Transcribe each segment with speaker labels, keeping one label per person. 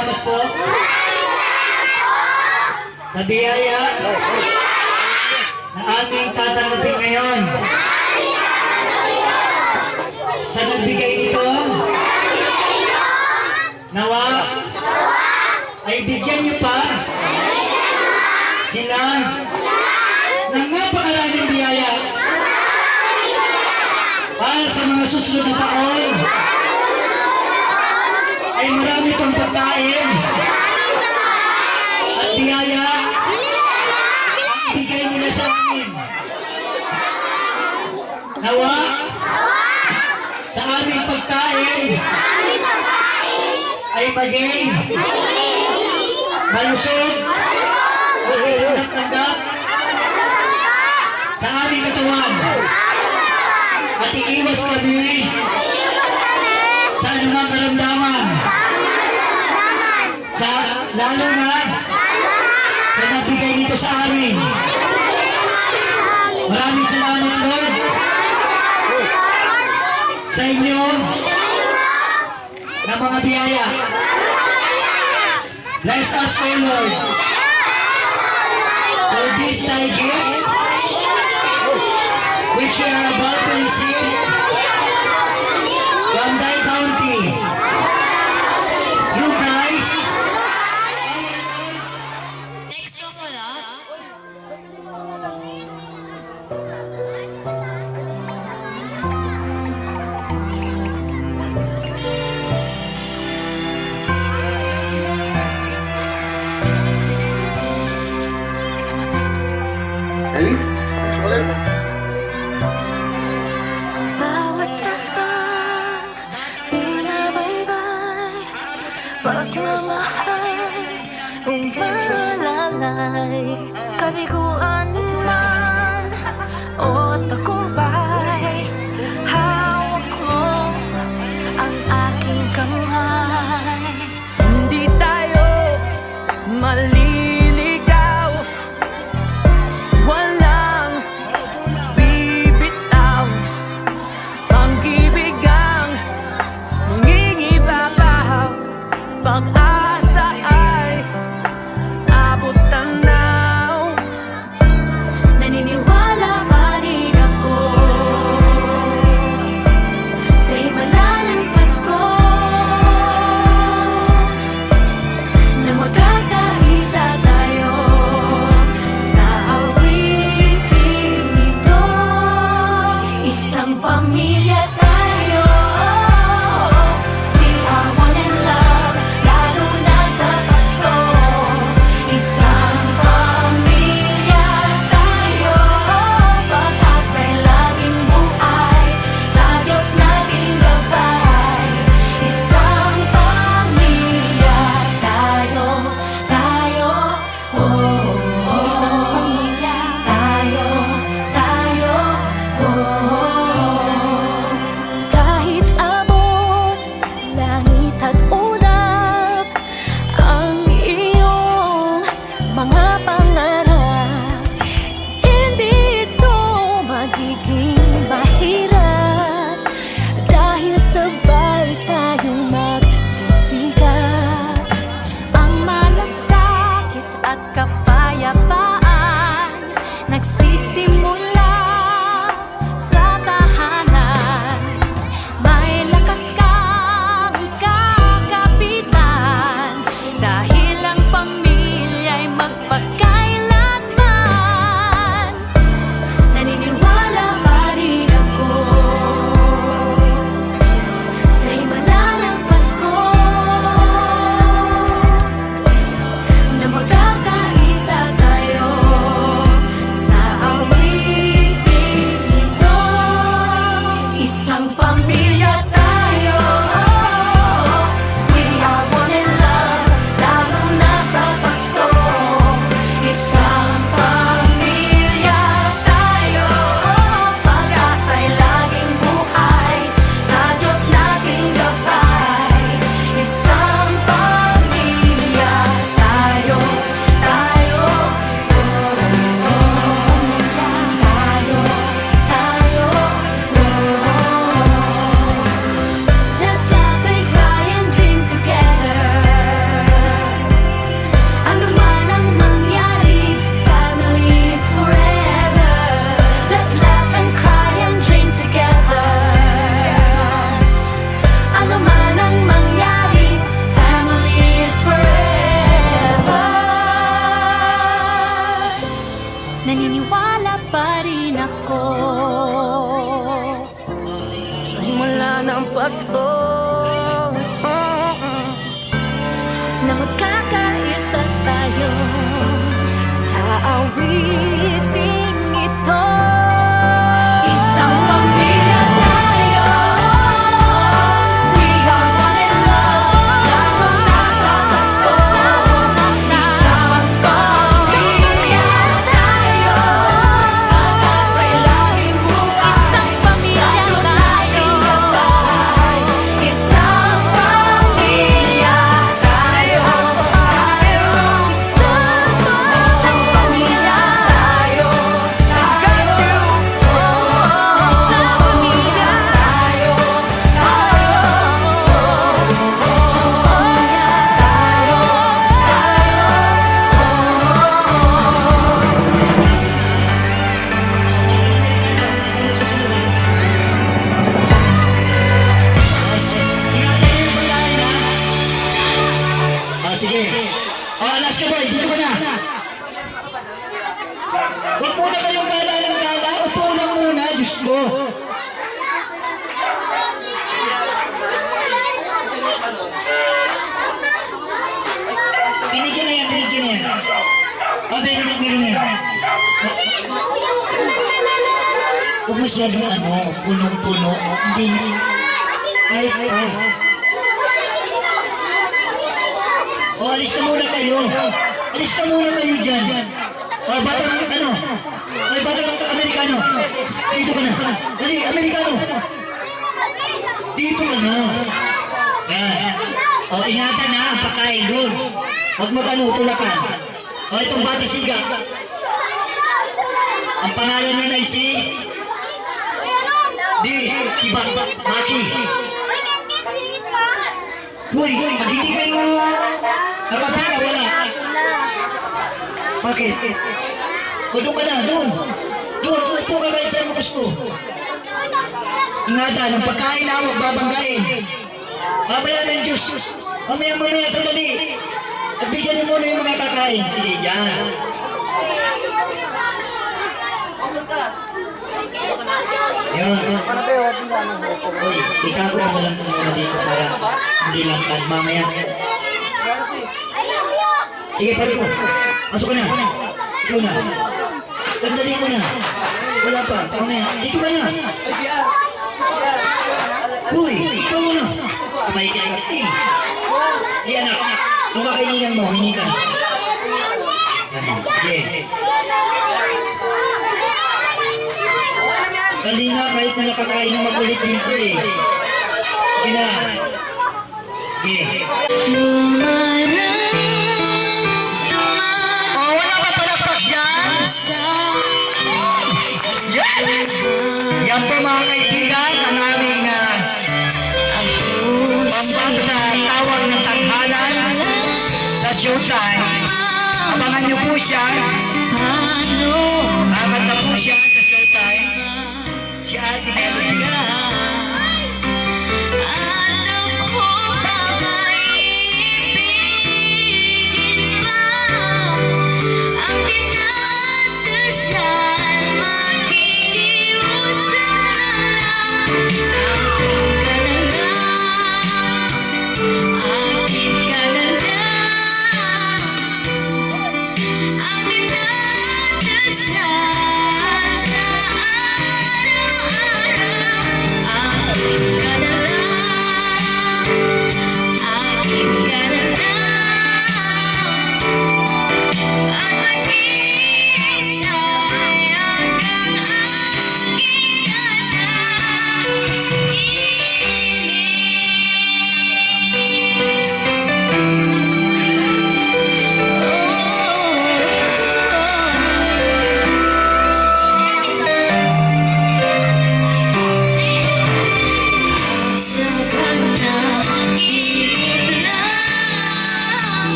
Speaker 1: Salamat po sa biyaya na aming tatanggapin ngayon. Sa nagbigay nito, nawa ay bigyan niyo pa sila ng napakaraming biyaya para sa mga susunod na taon ay marami pang pagkain at biyaya ang bigay nila sa amin. Nawa sa aming pagkain ay maging malusog at tanggap sa aming katawan at iiwas kami sa anumang karamdaman, lalo na sa nabigay nito sa amin. Maraming salamat, Lord, sa inyo na mga biyaya. Bless us, O Lord, for this thy gift which we are about to receive from thy bounty. Through Christ.
Speaker 2: Next song wala.
Speaker 3: Ellie, next ulit.
Speaker 4: Bawat tahan, binabaybay, pagmamahal, umalalay, kabiguan man, o tagumpay, hawak mo ang aking kamay. Hindi tayo maliligaw, walang bibitaw, pag-ibig ang mangingibabaw, pag-asa ay abot tanaw. Naniniwala pa rin ako sa imalang Pasko na magkakaisa tayo sa awiting ito. Isang pamilya tayo, we are one in love, lalo na sa na magkakaisa tayo sa awiting ito. Isang pamilya tayo, we are one in love. Lalo na sa Pasko, isang Pasko. Pamilya tayo, pag-asa'y lahing buhay. Isang pamilya tayo, isang pamilya tayo, isang pamilya tayo, got you. Isang pamilya tayo, isang
Speaker 1: Sige. Last ka boy, dito ka na. Huwag muna kayong gala ng gala. Upo lang muna, Diyos ko. Binigyan na yan, binigyan na yan. Meron na yan. Huwag masyadong punong-puno. Hindi. Ay. Alis na muna kayo. Alis na muna kayo dyan. Batang Amerikano. Dito ka na. Dali, Amerikano. Dito ka na. Yan. Ingatan na ang pagkain doon. Huwag tulakan. Itong bata siga. Ang pangalan niya ay si Maki. Uy, pag hindi kayo nakapila, wala. Bakit? Doon ka na, doon. Doon, upo ka kahit saan mo gusto. Ingatan, ang pagkain na huwag babanggain. Mamaya ng Diyos. Mamaya, sandali. Nagbigyan niyo muna yung mga kakain. Sige, yan. Yan. Uy, ikaw mo lang muna dito para hindi lang kan mamaya. Sige, pari ko. Masuk ka na. Ikaw na. Sandali mo na. Wala pa. Mamaya. Dito ka na. Uy, ikaw mo na. Kamay ka kasi. Di anak. Nung kakainigan mo, hindi ka. Sige. Kanina kahit na nakakain ng makulit dito eh. Sige na. Sige. Wala pa palakpak dyan? Yan po mga kaibigan, ang aming pambanto sa tawag ng tanghalan sa showtime. Abangan niyo po siya. Kakanta po siya sa showtime. Si Ate Melody.
Speaker 4: Ang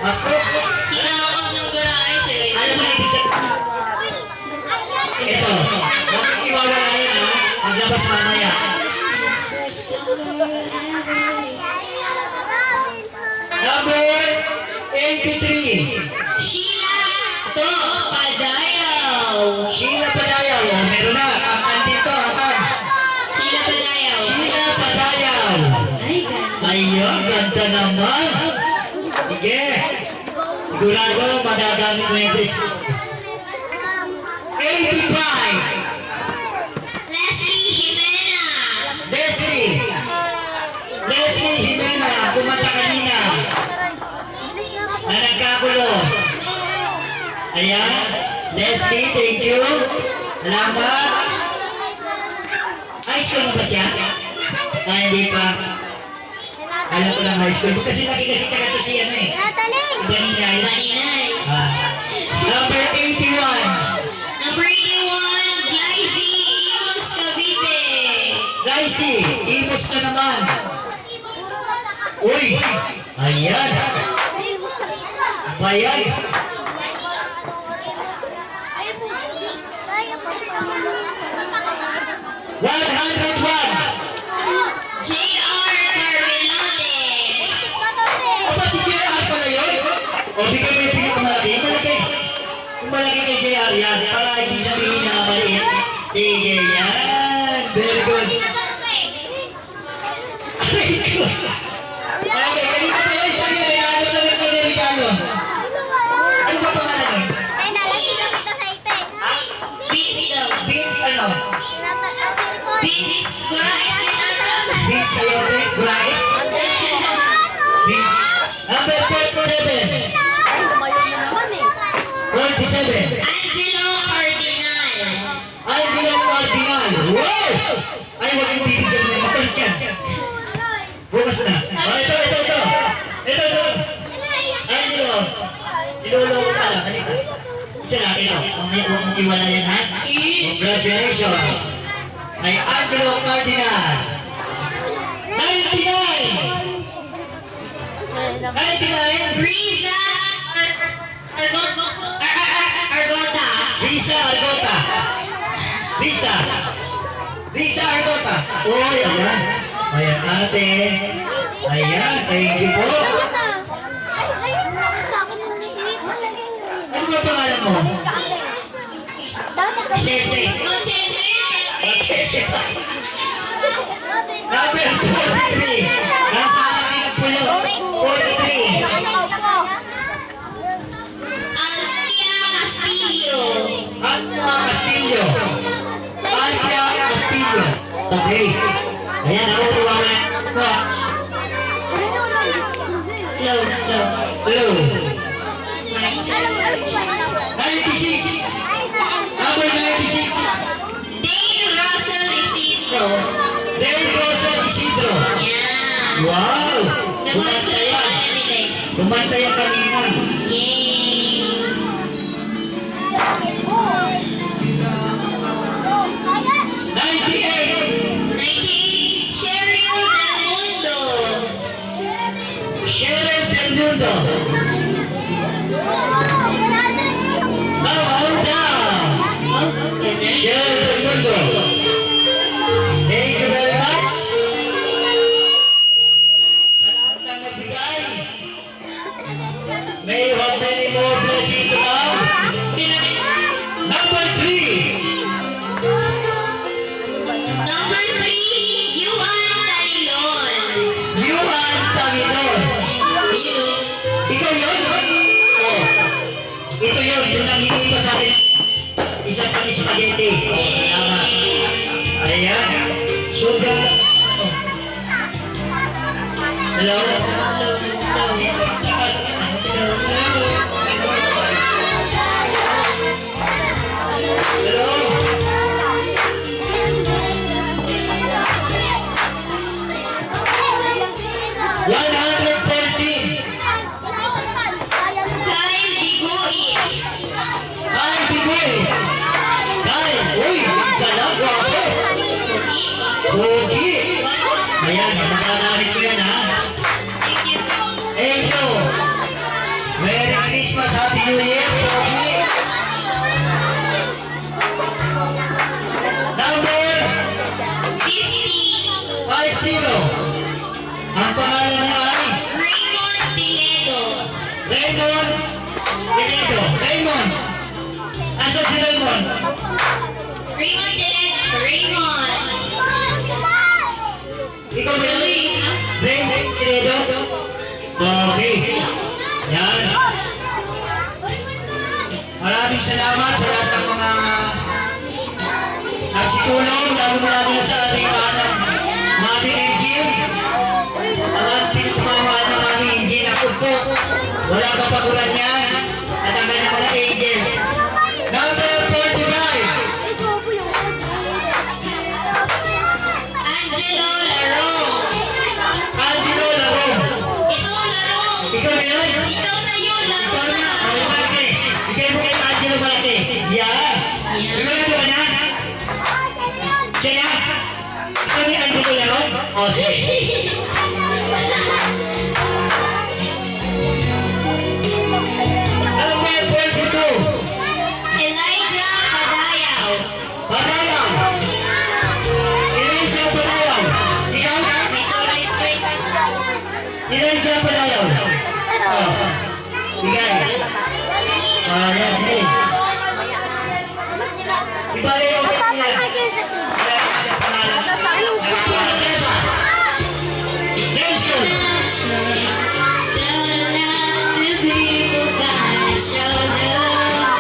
Speaker 1: Ako,
Speaker 2: Tinawag ng garahe sila.
Speaker 1: alam mo na ibig sabihin. Ito, iwala na yan ha. Maglabas mamaya. Number 83.
Speaker 2: Sheila to Padayaw.
Speaker 1: Sheila Padayaw. Oh, meron na. Ang dito, ang.
Speaker 2: Sheila Padayaw.
Speaker 1: Sheila Padayaw.
Speaker 2: Ay, ganda.
Speaker 1: Ayun, ganda naman. Sige. Sigurado, magagamit mo yan sa school. 85.
Speaker 2: Leslie Jimena.
Speaker 1: Leslie Jimena, kumanta kanina. Na nagkagulo. Ayan. Leslie, thank you. Salamat. High school na ba siya? Hindi pa. Alam ko lang high school. Kasi kasi taga to siya ano eh. Ganina yun.
Speaker 2: Maninay.
Speaker 1: Number 81.
Speaker 2: Number 81, Glyzie Imos Cavite.
Speaker 1: Daisy, imos na naman. Uy! Ayan. Bayan.
Speaker 2: JR Carmelones.
Speaker 1: Apa si JR pala yun? O bigyan mo yung pinakamalaki. Malaki. Yung malaki kay JR yan. Para hindi sabihin niya na maliit. Sige yan. Very good. Aray ko. Okay, kanina pa yun. Sabi yung regalo na rin pala yung regalo. Ano ba pangalan mo?
Speaker 2: Beats daw.
Speaker 1: Beans ano?
Speaker 2: Beats. Gurais Rizal.
Speaker 1: Beans sayote? Rice? Beans. Number 47. 47.
Speaker 2: Angelo Cardinal.
Speaker 1: Angelo Cardinal. Wow! Ay, huwag yung bibigyan mo. Makulit yan. Bukas na. Oh, ito. Ito. Angelo. Iloloko ka lang. Halika. Isa lang, ito. Huwag mong iwala yan, ha? Congratulations. May Angelo Cardinal. 99. 99.
Speaker 2: Riza Argota.
Speaker 1: Risa Argota. Risa Argota. Oh, ayan. Ayan, ate. Ayan, thank you po. Ano ba pangalan mo? Sete. Number 43. Nasa akin ang pulo. 43.
Speaker 2: Altia Castillo.
Speaker 1: Altia Castillo. Altia Castillo. Okay. Ayan, nakukuha mo na.
Speaker 2: Low.
Speaker 1: Hello. 96. Number 96.
Speaker 2: Dave Russell Isidro.
Speaker 1: Dave Rosa Isidro.
Speaker 2: Yeah.
Speaker 1: Wow.
Speaker 2: Nagusto
Speaker 1: Kumanta
Speaker 2: ko
Speaker 1: yan.
Speaker 2: na nila.
Speaker 1: Kumanta yan kanina.
Speaker 2: Yay.
Speaker 1: 98.
Speaker 2: 98, Cheryl Del Mundo.
Speaker 1: Cheryl Del Mundo. Down. Cheryl Del Mundo. Thank you very much. Salamat ang nagbigay. May you have many more blessings to come. Number 3.
Speaker 2: Number 3, Yuan Talilon.
Speaker 1: Yuan Talilon. Ikaw yun? Oh. Ito yun. Yung nangingi pa sa akin. Isang pang spaghetti. Oh, salamat. Ayan. Sobrang... Oh. Hello? Hello?
Speaker 2: Kyle Diguis.
Speaker 1: Ay, Biguis! Ay, uy! Talaga ako! Pogi! Ayan, magkakarit ko yan ha.
Speaker 2: Thank you.
Speaker 1: Enzo! Merry Christmas, Happy New Year, Pogi. Number
Speaker 2: 50.
Speaker 1: 50. Ang pangalan ay
Speaker 2: Raymond Pinedo.
Speaker 1: Raymond Pinedo. Raymond. Asan si Raymond?
Speaker 2: Raymond Pinedo. Raymond.
Speaker 1: Ikaw ba yun? Raymond Pinedo? Okay. Yan. Maraming salamat sa lahat ng mga nagsitulong, lalo na sa ating anak, Mami Angel. Ang pinagmamahal ng Mami Angel, ako po, wala pa pagulan niya, at ang kanyang mga angels. Number 45.
Speaker 2: Angelo Larong.
Speaker 1: Angelo Larong.
Speaker 2: Ito, Larong.
Speaker 1: Ikaw na yun?
Speaker 2: Ikaw na yun,
Speaker 1: Ikaw
Speaker 2: Larong
Speaker 1: na.
Speaker 2: na.
Speaker 1: Ay, malaki. Ikaw mo kay Angelo malaki. Yan. Sigurado ka na? Siya na? Ikaw ni Angelo Larong? O, sige. Number 42.
Speaker 2: Elijah Padayaw.
Speaker 1: Padayaw. Elijah Padayaw. Ikaw?
Speaker 2: May sorry straight.
Speaker 1: Elijah Padayaw. Oh. Bigay. Yan, sige. Ibalik yung ulit niya. Elijah Padayaw. Nakakasema. Nelson.
Speaker 2: Don't have to be forgotten. Show love.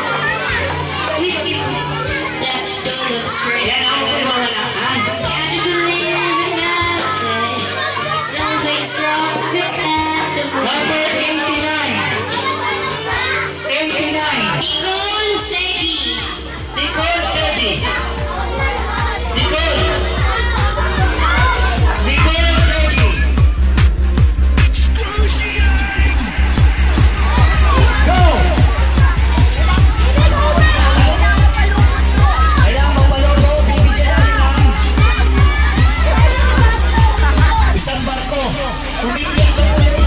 Speaker 2: That's full of strength.
Speaker 1: Yan ako po yung mga lakan.
Speaker 2: Gotta believe in magic. Something's wrong that's happening.
Speaker 1: Number 89. 89.
Speaker 2: Nicole Segi.
Speaker 1: Nicole Sedi. Nicole. Nicole Sedi. Go! Kailangan magpalogo, bibigyan natin ng isang barko. Humigyan ko ulit.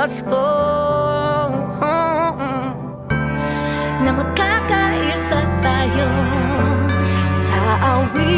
Speaker 4: Pasko na magkakaisa tayo sa awit.